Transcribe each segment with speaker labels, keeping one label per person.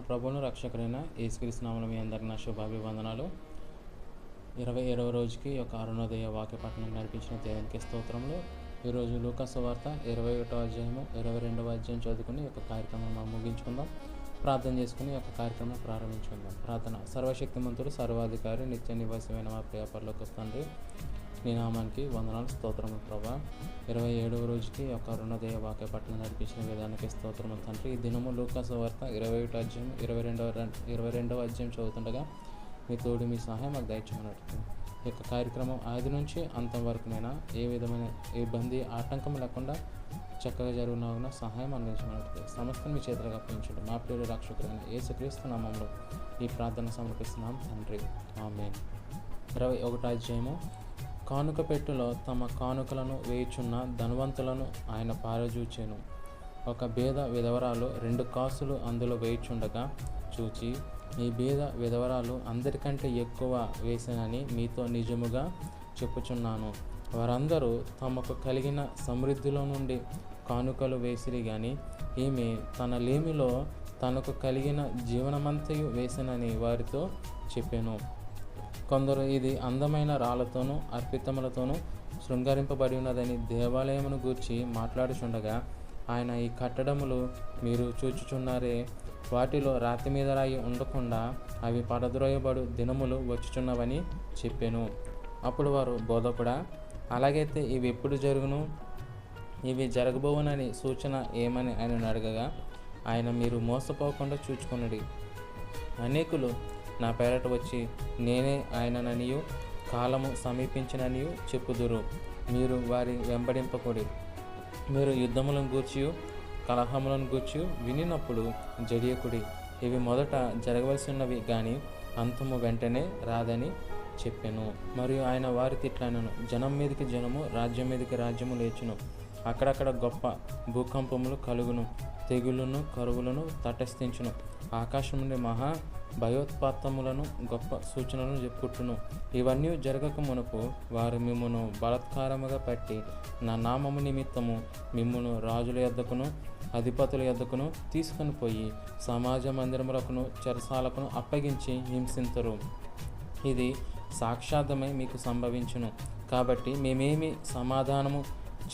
Speaker 1: మన ప్రభువును రక్షకుడైన యేసుక్రీస్తు నామములో మీ అందరికీ నా శుభాభివందనాలు. 27వ రోజుకి ఒక అరుణోదయ వాక్య పఠనం నడిపించిన దేవునికి స్తోత్రములు. ఈరోజు లూకా సువార్త 21వ అధ్యాయము 22వ అధ్యాయం చదువుకుని ఒక కార్యక్రమం మనం ముగించుకుందాం. ప్రార్థన చేసుకుని ఒక కార్యక్రమం ప్రారంభించుకుందాం. ప్రార్థన. సర్వశక్తిమంతుడు, సర్వాధికారి, నిత్య నివాసమైన మా ప్రియ పరలోక తండ్రి, నీ నామానికి వందనాలు, స్తోత్రములు ప్రభా. 27వ రోజుకి ఒక అరుణోదయ వాక్య పట్టణం నడిపించిన విధానానికి స్తోత్రములు తండ్రి. ఈ దినము లూకా సువార్త 21వ అధ్యాయం 22వ అధ్యాయం చదువుతుండగా మీ తోడు, మీ సహాయం మాకు దయచేయమన్నట్టు ఈ యొక్క కార్యక్రమం ఆది నుంచి అంతం వరకునైనా ఏ విధమైన ఇబ్బంది ఆటంకం లేకుండా చక్కగా జరుగునవున సహాయం అందించమన్నట్టు సమస్తం మీ చేతులకు అప్పగించండి. మా ప్రియుడు రక్షకుడైన యేసుక్రీస్తు నామములో ఈ ప్రార్థన సమర్పిస్తున్నాం తండ్రి, ఆమేన్. 21వ అధ్యాయము. కానుక పెట్టెలో తమ కానుకలను వేయుచున్న ధనవంతులను ఆయన పారజూచెను. ఒక బీద విధవరాలు 2 కాసులు అందులో వేయుచుండగా చూచి, ఈ బీద విధవరాలు అందరికంటే ఎక్కువ వేసినని మీతో నిజముగా చెప్పుచున్నాను. వారందరూ తమకు కలిగిన సమృద్ధిలో నుండి కానుకలు వేసిరి గాని ఈమె తన లేమిలో తనకు కలిగిన జీవనమంతయు వేసినని వారితో చెప్పెను. కొందరు ఇది అందమైన రాళ్లతోనూ అర్పితములతోనూ శృంగరింపబడి ఉన్నదని దేవాలయమును గూర్చి మాట్లాడుచుండగా ఆయన, ఈ కట్టడములు మీరు చూచుచున్నారే, వాటిలో రాతి మీద రాయి ఉండకుండా అవి పడద్రోయబడు దినములు వచ్చుచున్నవని చెప్పెను. అప్పుడు వారు, బోధకుడా, అలాగైతే ఇవి ఎప్పుడు జరుగును? ఇవి జరగబోవునని సూచన ఏమని ఆయనను అడగగా ఆయన, మీరు మోసపోకుండా చూచుకొనుడి. అనేకులు నా పేరట వచ్చి నేనే ఆయనననియు కాలము సమీపించిననియు చెప్పుదురు. మీరు వారి వెంబడింపకుడి. మీరు యుద్ధములను గూర్చియు కలహములను గూర్చి వినినప్పుడు జడియకుడి. ఇవి మొదట జరగవలసి ఉన్నవి కానీ అంతము వెంటనే రాదని చెప్పెను. మరియు ఆయన వారికి ఇట్లనెను, జనం మీదకి జనము, రాజ్యం మీదకి రాజ్యము లేచును. అక్కడక్కడ గొప్ప భూకంపములు కలుగును, తెగులును కరువులను తటస్థించును. ఆకాశం నుండి మహా భయోత్పాతములను గొప్ప సూచనలను పుట్టును. ఇవన్నీ జరగక మునుపు వారు మిమ్మును బలాత్కారముగా పట్టి నా నామము నిమిత్తము మిమ్మును రాజుల యొద్దకును అధిపతుల యొద్దకును తీసుకొని పోయి సమాజ మందిరములకును చెరసాలకును అప్పగించి హింసింతురు. ఇది సాక్షాత్తమై మీకు సంభవించును. కాబట్టి మేమేమి సమాధానము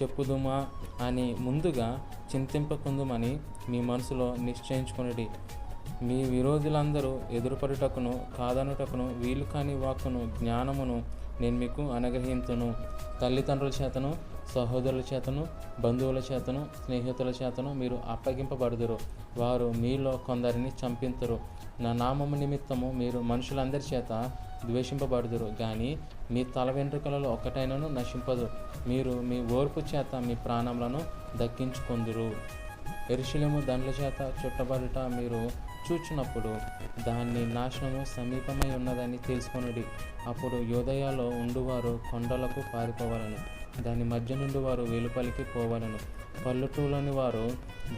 Speaker 1: చెప్పుదుమా అని ముందుగా చింతింపకుందుమని మీ మనసులో నిశ్చయించుకొనుడి. మీ విరోధులందరూ ఎదురుపడుటకును కాదనుటకును వీలు కాని వాక్కును జ్ఞానమును నేను మీకు అనుగ్రహింతును. తల్లిదండ్రుల చేతను, సహోదరుల చేతను, బంధువుల చేతను, స్నేహితుల చేతను మీరు అప్పగింపబడుదురు. వారు మీలో కొందరిని చంపింతురు. నా నామము నిమిత్తము మీరు మనుషులందరి చేత ద్వేషింపబడుదురు, కానీ మీ తల వెంట్రుకలలో ఒక్కటైనను నశింపదు. మీరు మీ ఓర్పు చేత మీ ప్రాణములను దక్కించుకొందురు. యెరూషలేము దండ్ల చేత చుట్టబడుట మీరు చూచినప్పుడు దాన్ని నాశనము సమీపమై ఉన్నదని తెలుసుకొనుడి. అప్పుడు యూదయలో ఉండువారు కొండలకు పారిపోవాలను, దాని మధ్య నుండి వారు వెలుపలికి పోవాలను. పల్లెటూళ్ళని వారు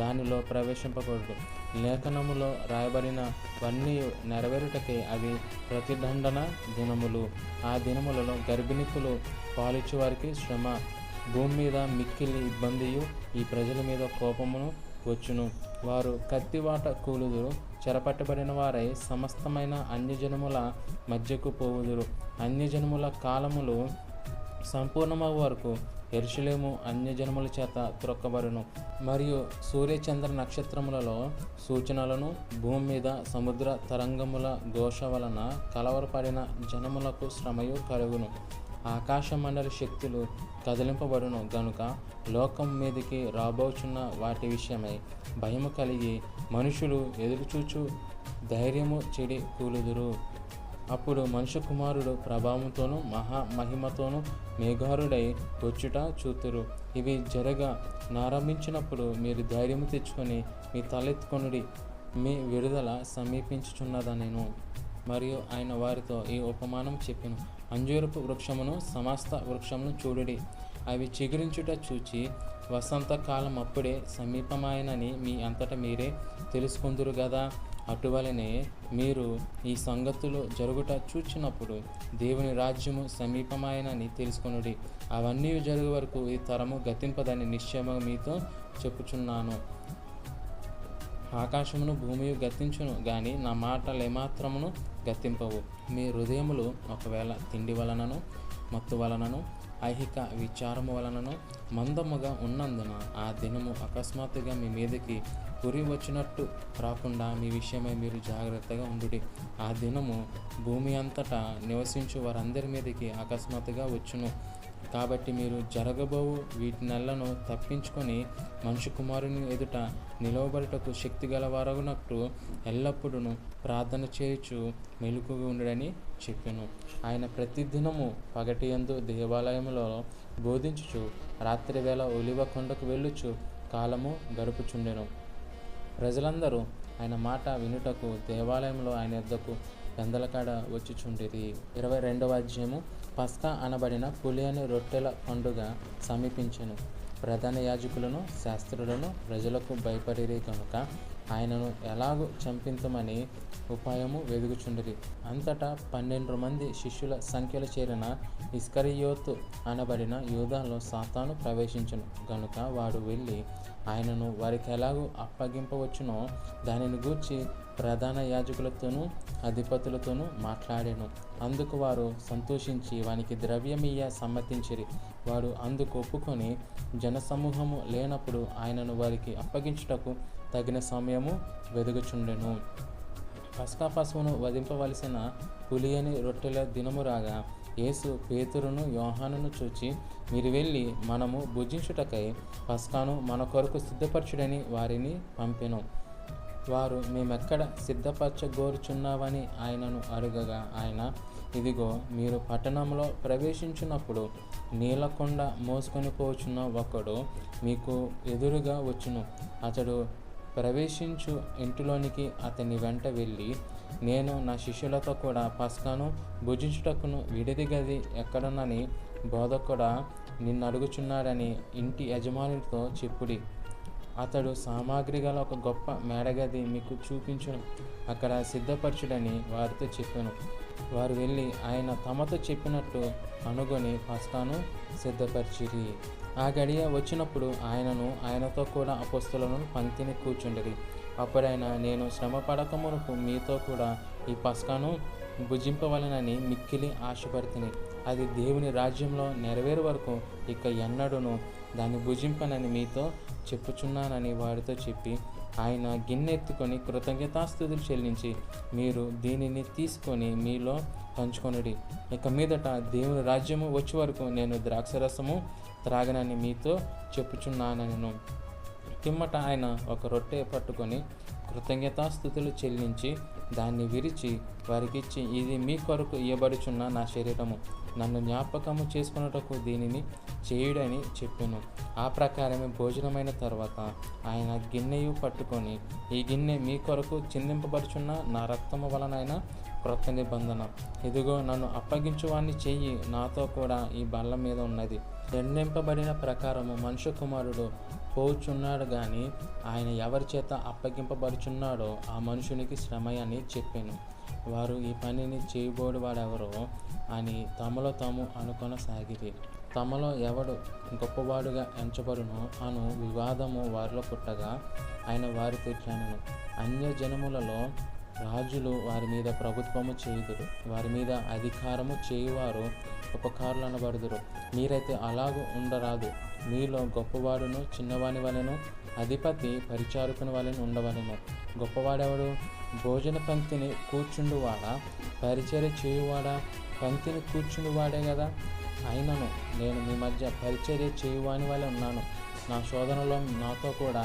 Speaker 1: దానిలో ప్రవేశింపకూడదు. లేఖనములో రాయబడినవన్నీ నెరవేరుటకే అవి ప్రతిదండన దినములు. ఆ దినములలో గర్భిణికులు, పాలిచ్చు వారికి శ్రమ, భూమి మీద మిక్కిలి ఇబ్బందియు, ఈ ప్రజల మీద కోపమును వచ్చును. వారు కత్తివాట కూలుదురు, చెరపట్టబడిన వారై సమస్తమైన అన్యజనముల మధ్యకు పోవుదురు. అన్యజనముల కాలములు సంపూర్ణమగు వరకు యెరూషలేము అన్యజనముల చేత త్రొక్కబడును. మరియు సూర్యచంద్ర నక్షత్రములలో సూచనలను, భూమి మీద సముద్ర తరంగముల ఘోష వలన కలవరపడిన జనములకు శ్రమయు కలుగును. ఆకాశ మండలి శక్తులు కదిలింపబడును గనుక లోకం మీదకి రాబోచున్న వాటి విషయమై భయము కలిగి మనుషులు ఎదురుచూచు ధైర్యము చెడి కూలుదురు. అప్పుడు మనుష్య కుమారుడు ప్రభావంతోనూ మహిమతోనూ మేఘారుడై వచ్చుట చూతురు. ఇవి జరగ నారంభించినప్పుడు మీరు ధైర్యము తెచ్చుకొని మీ తలెత్తుకొనుడి, మీ విడుదల సమీపించుచున్నదనెను. మరియు ఆయన వారితో ఈ ఉపమానం చెప్పెను. అంజూరపు వృక్షమును సమస్త వృక్షమును చూడుడి, అవి చిగురించుట చూచి వసంతకాలం అప్పుడే సమీపమాయనని మీ అంతటా మీరే తెలుసుకుందురు గదా. అటువలనే మీరు ఈ సంగతులు జరుగుట చూచినప్పుడు దేవుని రాజ్యము సమీపమాయనని తెలుసుకొనుడి. అవన్నీ జరుగు వరకు ఈ తరము గతింపదని నిశ్చయముగా మీతో చెప్పుచున్నాను. ఆకాశమును భూమియు గతించును గాని నా మాటలు ఏమాత్రమును గతింపవు. మీ హృదయములు ఒకవేళ తిండి వలనను మత్తు వలనను ఐహిక విచారము వలనను మందముగా ఉన్నందున ఆ దినము అకస్మాత్తుగా మీ మీదకి ఉరి వచ్చినట్టు రాకుండా మీ విషయమై మీరు జాగ్రత్తగా ఉండుడి. ఆ దినము భూమి అంతటా నివసించు వారందరి మీదకి అకస్మాత్తుగా వచ్చును. కాబట్టి మీరు జరగబోవు వీటినెల్లను తప్పించుకొని మనుష్య కుమారుని ఎదుట నిలవబడుటకు శక్తి గలవారగునట్టు ఎల్లప్పుడూ ప్రార్థన చేయుచు మెలకుగా ఉండడని చెప్పెను. ఆయన ప్రతిదినము పగటియందు దేవాలయములో బోధించుచు రాత్రి వేళ ఒలివ కొండకు వెళ్ళుచు కాలము గడుపుచుండెను. ప్రజలందరూ ఆయన మాట వినుటకు దేవాలయంలో ఆయన యొద్దకు పెందలకాడ వచ్చుచుండిరి. 22వ అధ్యాయము. పస్కా అనబడిన పులియని రొట్టెల పండుగ సమీపించెను. ప్రధాన యాజకులను శాస్త్రులను ప్రజలకు భయపడిరి కనుక ఆయనను ఎలాగూ చంపించమని ఉపాయము వెదుగుచుండిరి. అంతటా 12 మంది శిష్యుల సంఖ్యలో చేరిన ఇస్కరియోతు అనబడిన యూదాలో సాతాను ప్రవేశించెను గనుక వాడు వెళ్ళి ఆయనను వారికి ఎలాగూ అప్పగింపవచ్చునో దానిని గూర్చి ప్రధాన యాజకులతోనూ అధిపతులతోనూ మాట్లాడాను. అందుకు వారు సంతోషించి వానికి ద్రవ్యమియ్య సమ్మతించిరి. వాడు అందుకు ఒప్పుకొని జనసమూహము లేనప్పుడు ఆయనను వారికి అప్పగించుటకు తగిన సమయము వెదుగుచుండెను. పస్కా పశువును వధింపవలసిన పులియని రొట్టెల దినము రాగా యేసు పేతురును యోహానును చూచి, మీరు వెళ్ళి మనము భుజించుటకై పస్కాను మన కొరకు సిద్ధపరచుడని వారిని పంపెను. వారు మేమెక్కడ సిద్ధపరచగోరుచున్నావని ఆయనను అడుగగా ఆయన, ఇదిగో మీరు పట్టణంలో ప్రవేశించినప్పుడు నీలకొండ మోసుకొని పోచున్న ఒకడు మీకు ఎదురుగా వచ్చును. అతడు ప్రవేశించు ఇంటిలోనికి అతని వెంట వెళ్ళి, నేను నా శిష్యులతో కూడా పస్కాను భుజించుటకును విడిది గది ఎక్కడనని బోధకుడా నిన్ను అడుగుచున్నాడని ఇంటి యజమానులతో చెప్పుడి. అతడు సామాగ్రి గల ఒక గొప్ప మేడగది మీకు చూపించును, అక్కడ సిద్ధపరచుడని వారితో చెప్పాను. వారు వెళ్ళి ఆయన తమతో చెప్పినట్టు అనుకొని పస్కాను సిద్ధపరిచిరి. ఆ గడియ వచ్చినప్పుడు ఆయనను ఆయనతో కూడా అపొస్తలులను పంక్తిని కూర్చుండిరి. అప్పుడైనా, నేను శ్రమ పడకమునుపు మీతో కూడా ఈ పస్కాను భుజింపవలనని మిక్కిలి ఆశపడుతుని. అది దేవుని రాజ్యంలో నెరవేరు వరకు ఇక ఎన్నడూను దాన్ని భుజింపనని మీతో చెప్పుచున్నానని వారితో చెప్పి ఆయన గిన్నె ఎత్తుకొని కృతజ్ఞతాస్తుతులు చెల్లించి, మీరు దీనిని తీసుకొని మీలో పంచుకొనుడి. ఇక మీదట దేవుని రాజ్యము వచ్చే వరకు నేను ద్రాక్షరసము త్రాగనని మీతో చెప్పుచున్నానను. పిమ్మట ఆయన ఒక రొట్టె పట్టుకొని కృతజ్ఞతాస్తుతులు చెల్లించి దాన్ని విరిచి వారికిచ్చి, ఇది మీ కొరకు ఇయ్యబడుచున్న నా శరీరము, నన్ను జ్ఞాపకము చేసుకున్నటకు దీనిని చేయుడని చెప్పెను. ఆ ప్రకారమే భోజనమైన తర్వాత ఆయన గిన్నెయు పట్టుకొని, ఈ గిన్నె మీ కొరకు చిందింపబడుచున్న నా రక్తము వలనైన క్రొత్త నిబంధన. ఇదిగో నన్ను అప్పగించువాన్ని చెయ్యి నాతో కూడా ఈ బల్ల మీద ఉన్నది. నిర్ణయింపబడిన ప్రకారము మనుష్య కుమారుడు పోచున్నాడు గాని ఆయన ఎవరి చేత అప్పగింపబడుచున్నాడో ఆ మనుషునికి శ్రమ అని చెప్పాను. వారు ఈ పనిని చేయబోడు వాడెవరో అని తమలో తాము అనుకొనసాగిరి. తమలో ఎవడు గొప్పవాడుగా ఎంచబడును అను వివాదము వారిలో పుట్టగా ఆయన వారితో ఇట్లనెను, అన్యజనములలో రాజులు వారి మీద ప్రభుత్వము చేయుదురు, వారి మీద అధికారము చేయువారు ఉపకారులు అనబడుదురు. మీరైతే అలాగూ ఉండరాదు. మీలో గొప్పవాడును చిన్నవాని వలెను, అధిపతి పరిచారకుని వలెను ఉండవలెను. గొప్పవాడెవడు? భోజన పంక్తిని కూర్చుండువాడా, పరిచర్య చేయువాడా? పంక్తిని కూర్చుండువాడే కదా. అయినను నేను మీ మధ్య పరిచర్య చేయువాని వలె ఉన్నాను. నా శోధనలో నాతో కూడా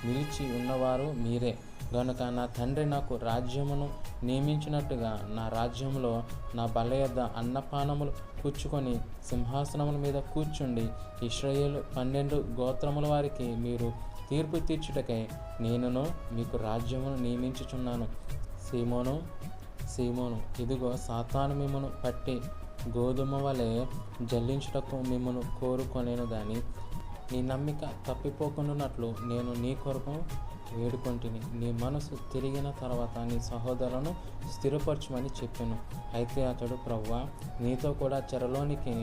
Speaker 1: నిలిచి ఉన్నవారు మీరే. గనుక నా తండ్రి నాకు రాజ్యమును నియమించినట్టుగా నా రాజ్యంలో నా బల్ల యొద్ద అన్నపానములు పుచ్చుకొని సింహాసనముల మీద కూర్చుండి ఇశ్రాయేలు 12 గోత్రముల వారికి మీరు తీర్పు తీర్చుటకై నేనును మీకు రాజ్యమును నియమించుచున్నాను. సీమోను, ఇదిగో సాతాను మిమ్మును పట్టి గోధుమ వలె జల్లించుటకు మిమ్మును కోరుకొనేను గాని నీ నమ్మిక తప్పిపోకుండానట్లు నేను నీ కొరకు వేడుకొంటిని. నీ మనసు తిరిగిన తర్వాత నీ సహోదరులను స్థిరపరచుమని చెప్పాను. అయితే అతడు, ప్రభువా, నీతో కూడా చెరలోనికి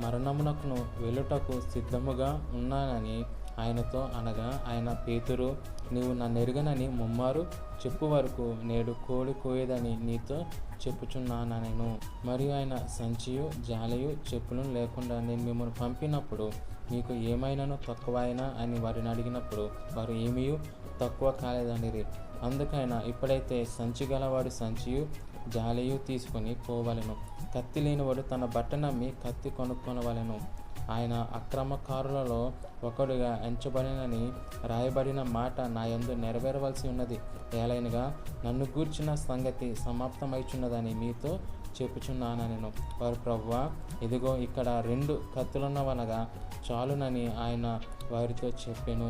Speaker 1: మరణమునకును వెళ్ళుటకు సిద్ధముగా ఉన్నానని ఆయనతో అనగా, ఆయన పేతురు, నీవు నన్నెరుగనని ముమ్మారు చెప్పు వరకు నేడు కోడి కోయదని నీతో చెప్పుచున్నాను. మరియు ఆయన సంచియు జాలియు చెప్పులను లేకుండా నేను మిమ్మల్ని పంపినప్పుడు మీకు ఏమైనాను తక్కువైనా అని వారిని అడిగినప్పుడు వారు ఏమీ తక్కువ కాలేదనిరి. అందుకైనా ఇప్పుడైతే సంచి గలవాడు సంచియు జాలియు తీసుకొని పోవలెను, కత్తి లేనివాడు తన బట్టనమ్మి కత్తి కొనుక్కొనవలెను. ఆయన అక్రమకారులలో ఒకడుగా ఎంచబడినని రాయబడిన మాట నా యందు నెరవేరవలసి ఉన్నది. ఏలైనగా నన్ను గూర్చిన సంగతి సమాప్తమైచున్నదని మీతో చెప్పుచున్నాను. వారు, ప్రభువా, ఇదిగో ఇక్కడ 2 కత్తులున్నవనగా చాలునని ఆయన వారితో చెప్పెను.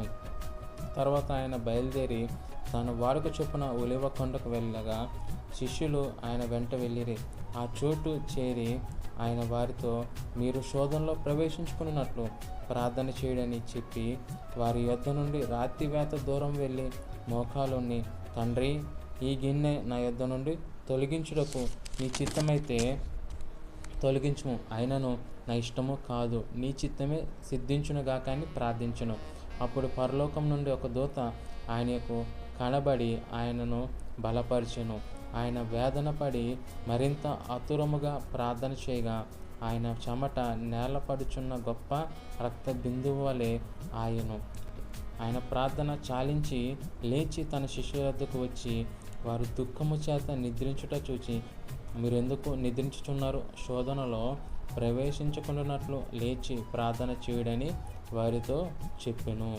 Speaker 1: తర్వాత ఆయన బయలుదేరి తన వాడుక చొప్పున ఒలివ కొండకు వెళ్ళగా శిష్యులు ఆయన వెంట వెళ్ళిరి. ఆ చోటు చేరి ఆయన వారితో, మీరు శోధనలో ప్రవేశించుకున్నట్లు ప్రార్థన చేయడని చెప్పి వారి యొద్ద నుండి రాత్రివేత దూరం వెళ్ళి మోకాలుని, తండ్రి, ఈ గిన్నె నా యొద్ద నుండి తొలగించుటకు నీ చిత్తమైతే తొలగించుము, అయినను నా ఇష్టము కాదు, నీ చిత్తమే సిద్ధించునుగాక అని ప్రార్థించును. అప్పుడు పరలోకం నుండి ఒక దూత ఆయనకు కనబడి ఆయనను బలపరిచెను. ఆయన వేదన పడి మరింత ఆతురముగా ప్రార్థన చేయగా ఆయన చెమట నేలపడుచున్న గొప్ప రక్త బిందువు వలె ఆయను. ఆయన ప్రార్థన చాలించి లేచి తన శిష్యుల వద్దకు వచ్చి, వారు దుఃఖము చేత నిద్రించుట చూచి, మీరెందుకు నిద్రించుచున్నారు? శోధనలో ప్రవేశించుకున్నట్లు లేచి ప్రార్థన చేయుడని వారితో చెప్పెను.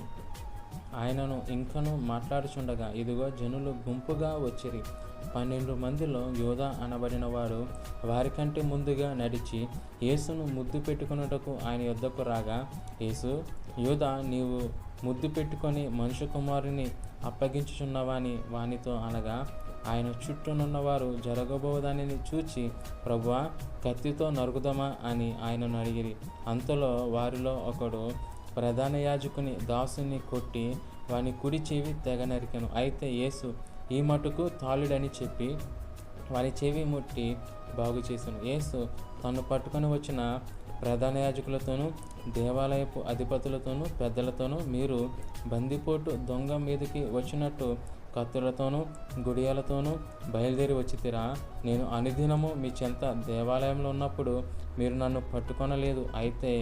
Speaker 1: ఆయనను ఇంకను మాట్లాడుచుండగా ఇదిగో జనులు గుంపుగా వచ్చిరి. 12 మందిలో యూదా అనబడిన వాడు వారికంటే ముందుగా నడిచి యేసును ముద్దు పెట్టుకొనుటకు ఆయన యొద్దకు రాగా, యేసు, యూదా, నీవు ముద్దు పెట్టుకొని మనుష్య కుమారుని అప్పగించుచున్నావా అని వానితో అనగా, ఆయన చుట్టూనున్నవారు జరగబోదానిని చూచి, ప్రభువా, కత్తితో నరుకుదామా అని ఆయనను అడిగిరి. అంతలో వారిలో ఒకడు ప్రధాన యాజకుని దాసుని కొట్టి వాని కుడి చెవి తెగ నరికెను. అయితే యేసు ఈ మటుకు తాళుడని చెప్పి వాని చెవి ముట్టి బాగు చేశాను. యేసు తను పట్టుకొని వచ్చిన ప్రధాన యాజకులతోనూ దేవాలయపు అధిపతులతోనూ పెద్దలతోనూ, మీరు బందిపోటు దొంగ మీదకి వచ్చినట్టు కత్తులతోనూ గుడియాలతోనూ బయలుదేరి వచ్చితిరా? నేను అనుదినము మీ చెంత దేవాలయంలో ఉన్నప్పుడు మీరు నన్ను పట్టుకొనలేదు. అయితే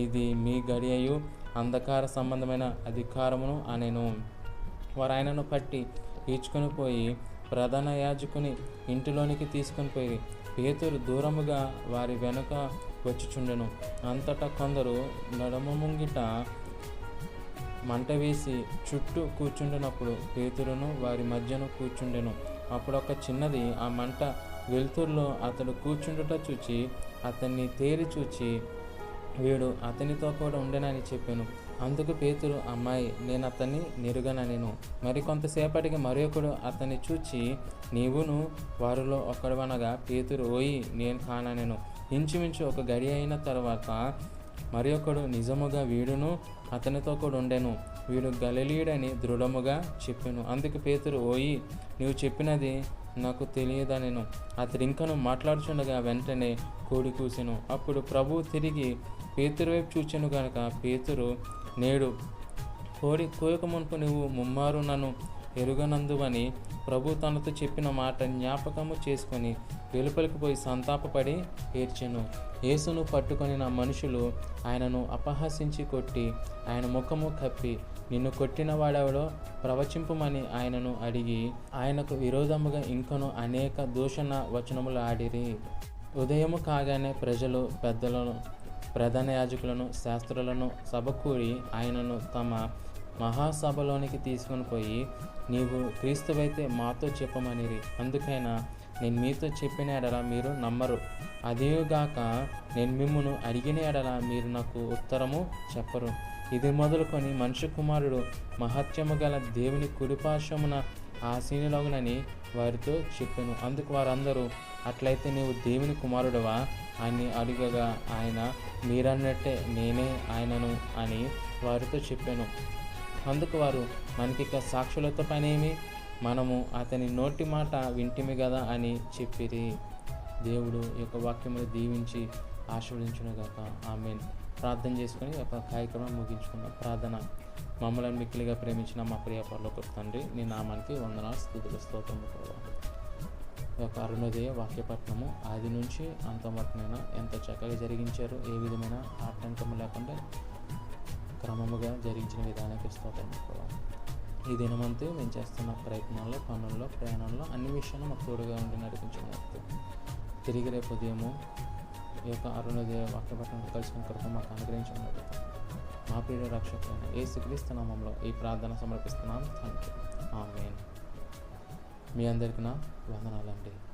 Speaker 1: ఇది మీ గడియయు అంధకార సంబంధమైన అధికారమును అనెను. వారు ఆయనను పట్టి ఈడ్చుకొని పోయి ప్రధాన యాజకుని ఇంటిలోనికి తీసుకొని పోయి పేతురు దూరముగా వారి వెనుక వచ్చుచుండెను. అంతటా కొందరు నడుము ముంగిట మంట వేసి చుట్టూ కూర్చుండినప్పుడు పేతురును వారి మధ్యను కూర్చుండెను. అప్పుడు ఒక చిన్నది ఆ మంట వెలుతురులో అతడు కూర్చుండుట చూచి అతన్ని తేరి చూచి, వీడు అతనితో కూడా ఉండెనని చెప్పాను. అందుకు పేతురు, అమ్మాయి, నేను అతన్ని నెరుగనెను. మరి కొంతసేపటికి మరొకడు అతన్ని చూచి, నీవును వారిలో ఒకడవనగా పేతురు, ఓయి, నేను కాననెను. ఇంచుమించు ఒక గడి అయిన తర్వాత మరొకడు, నిజముగా వీడును అతనితో కూడా ఉండెను, వీడు గలిలీయుడని దృఢముగా చెప్పెను. అందుకు పేతురు, ఓయి, నీవు చెప్పినది నాకు తెలియదనెను. అతడు ఇంకను మాట్లాడుచుండగా వెంటనే కోడి కూసెను. అప్పుడు ప్రభువు తిరిగి పేతురు వైపు చూచెను గనుక పేతురు, నేడు కోడి కోయక మునుపు నువ్వు ముమ్మారు నన్ను ఎరుగనందువని ప్రభు తనతో చెప్పిన మాట జ్ఞాపకము చేసుకొని వెలుపలికి పోయి సంతాపపడి ఏడ్చెను. యేసును పట్టుకొని నా మనుషులు ఆయనను అపహసించి కొట్టి ఆయన ముఖము కప్పి, నిన్ను కొట్టిన వాడెవడో ప్రవచింపమని ఆయనను అడిగి ఆయనకు విరోధముగా ఇంకను అనేక దూషణ వచనములు ఆడిరి. ఉదయము కాగానే ప్రజలు పెద్దలను, ప్రధాన యాజకులను, శాస్త్రులను సభకూడి ఆయనను తమ మహాసభలోనికి తీసుకొని పోయి, నీవు క్రీస్తువైతే మాతో చెప్పమనిరి. అందుకైనా నేను మీతో చెప్పిన ఎడల మీరు నమ్మరు. అదేగాక నేను మిమ్మును అడిగిన ఎడల మీరు నాకు ఉత్తరము చెప్పరు. ఇది మొదలుకొని మనుష్య కుమారుడు మహత్యము గల దేవుని కుడిపార్శ్వమున ఆసీనులగునని వారితో చెప్పెను. అందుకు వారందరూ, అట్లయితే నీవు దేవుని కుమారుడవా అని అడుగగా ఆయన, మీరన్నట్టే నేనే ఆయనను అని వారితో చెప్పాను. అందుకు వారు, మనకిక సాక్షులతో పనేమి, మనము అతని నోటి మాట వింటిమి కదా అని చెప్పిరి. దేవుడు ఈ యొక్క వాక్యమును దీవించి ఆశీర్వదించునుగాక. ఆమేన్. ప్రార్థన చేసుకొని ఒక కార్యక్రమం ముగించుకుందాం. ప్రార్థన. మమ్మల్ని మిక్కిలిగా ప్రేమించిన మా ప్రియ పరలోకపు తండ్రి, నీ నామానికి వందనాలు, స్తుతులు, స్తోత్రము ప్రభావ. ఈ యొక్క అరుణోదయ వాక్యపట్నము ఆది నుంచి అంతవరకునైనా ఎంత చక్కగా జరిగించారు, ఏ విధమైన ఆటంకం లేకుండా క్రమముగా జరిగించిన విధానానికి స్తోత్రము ప్రభావ. ఈ దినమంతా మేము చేస్తున్న ప్రయత్నాల్లో, పనుల్లో, ప్రయాణంలో అన్ని విషయాలు మాకు తోడుగా ఉండి నడిపించినట్టు తిరిగి రేపు ఉదయము ఈ యొక్క అరుణోదయ వాక్యపట్నం కలిసిన కృప మాకు అనుగ్రహించినట్టు మా ప్రియ రక్షకుడైన యేసుక్రీస్తు నామములో ఈ ప్రార్థన సమర్పిస్తున్నాం తండ్రి. ఆమేన్. మీ అందరికీ నా వందనాలండి.